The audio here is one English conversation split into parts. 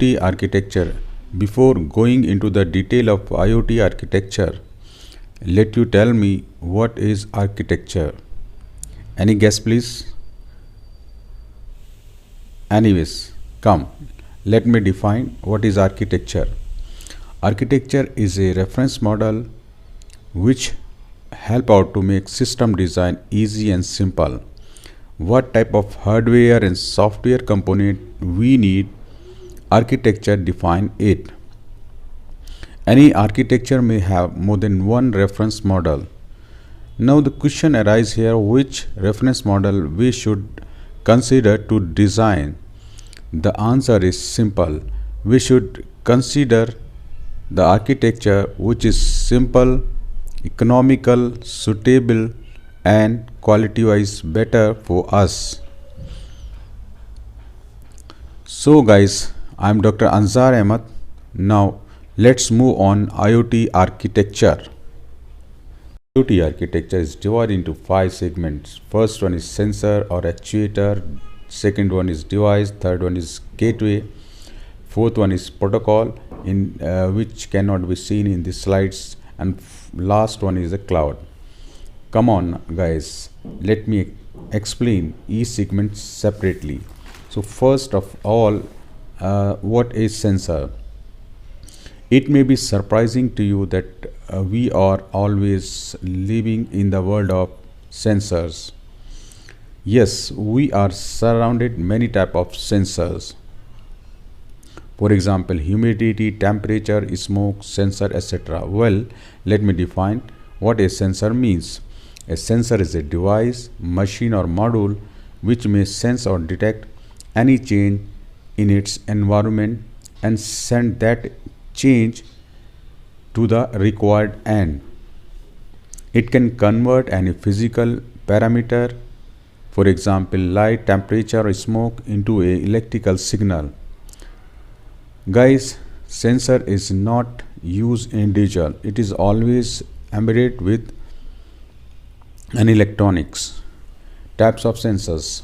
IoT architecture. Before going into the detail of IoT architecture, let you tell me what is architecture. Any guess please? Anyways, come, let me define what is architecture. Architecture is a reference model which help out to make system design easy and simple. What type of hardware and software component we need, architecture define it. Any architecture may have more than one reference model. Now the question arises here, which reference model we should consider to design. The answer is simple. We should consider the architecture which is simple, economical, suitable and quality wise better for us. So guys, I am Dr. Ansar Ahmed. Now let's move on IoT architecture. IoT architecture is divided into 5 segments. First one is sensor or actuator, second one is device, third one is gateway, fourth one is protocol in which cannot be seen in the slides, and last one is the cloud. Come on guys, let me explain each segment separately. So first of all, what is sensor? It may be surprising to you that we are always living in the world of sensors. Yes, we are surrounded many type of sensors. For example, humidity, temperature, smoke sensor, etc. Well, let me define what a sensor means. A sensor is a device, machine or module which may sense or detect any change in its environment and send that change to the required end. It can convert any physical parameter, for example light, temperature or smoke, into a electrical signal. Guys, sensor is not used individual. It is always embedded with an electronics. Types of sensors.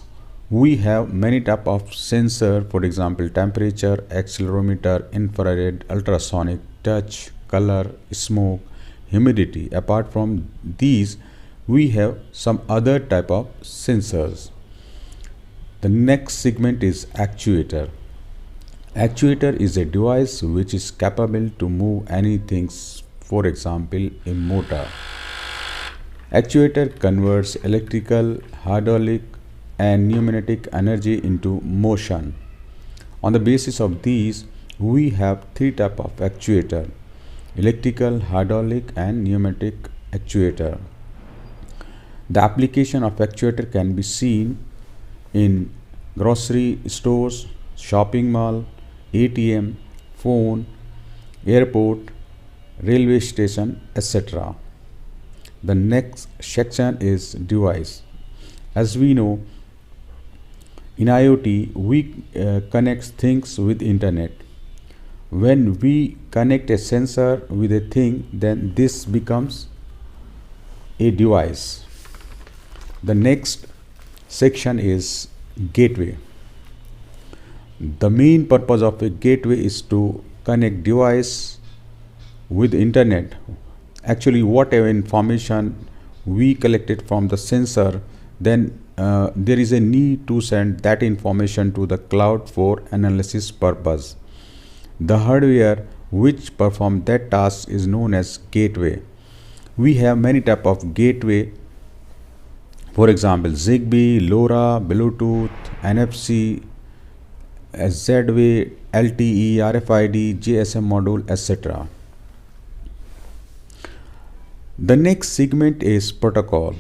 We have many type of sensor, for example temperature, accelerometer, infrared, ultrasonic, touch, color, smoke, humidity. Apart from these, we have some other type of sensors. The next segment is actuator. Actuator is a device which is capable to move anything, for example a motor. Actuator converts electrical, hydraulic and pneumatic energy into motion. On the basis of these, we have 3 types of actuator: electrical, hydraulic and pneumatic actuator. The application of actuator can be seen in grocery stores, shopping mall, ATM, phone, airport, railway station, etc. The next section is device. As we know, in IoT we connect things with internet. When we connect a sensor with a thing, then this becomes a device. The next section is gateway. The main purpose of a gateway is to connect device with internet. Actually, whatever information we collected from the sensor, then there is a need to send that information to the cloud for analysis purpose. The hardware which perform that task is known as gateway. We have many type of gateway, for example Zigbee, LoRa, Bluetooth, NFC, Z-Wave, LTE, RFID, GSM module, etc. The next segment is protocol.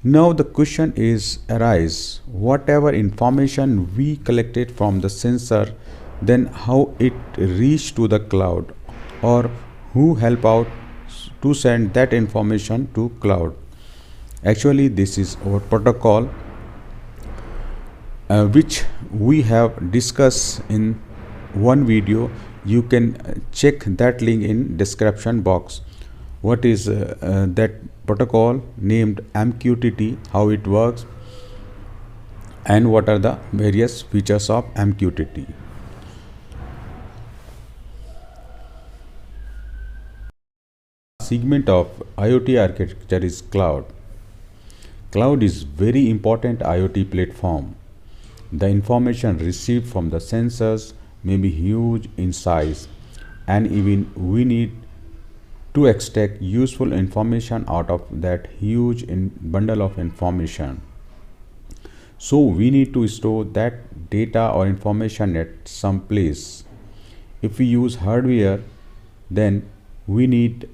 Now the question is arise, whatever information we collected from the sensor, then how it reach to the cloud, or who help out to send that information to cloud. Actually this is our protocol, which we have discussed in one video. You can check that link in description box. What is that protocol named MQTT, how it works, and what are the various features of MQTT. segment of IoT architecture is cloud. Cloud is very important IoT platform. The information received from the sensors may be huge in size, and even we need to extract useful information out of that huge bundle of information. So we need to store that data or information at some place. If we use hardware, then we need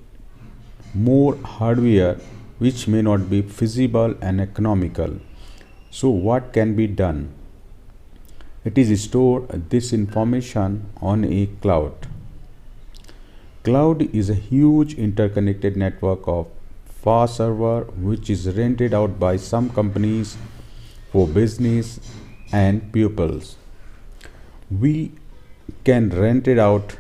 more hardware which may not be feasible and economical. So what can be done? It is store this information on a cloud. Cloud is a huge interconnected network of fast server which is rented out by some companies for business and pupils. We can rent it out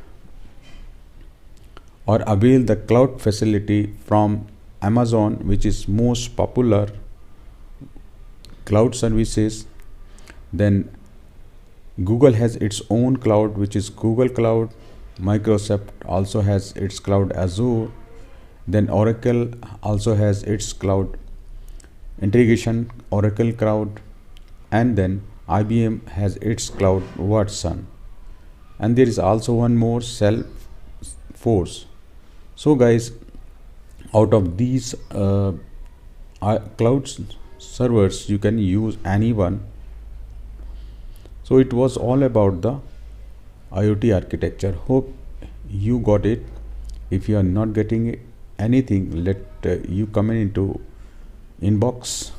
or avail the cloud facility from Amazon, which is most popular cloud services. Then Google has its own cloud, which is Google Cloud. Microsoft also has its cloud Azure. Then Oracle also has its cloud integration, Oracle Cloud. And then IBM has its cloud Watson. And there is also one more, Salesforce. So guys, out of these cloud servers, you can use any one. So it was all about the IoT architecture. Hope you got it. If you are not getting anything, let you comment into inbox.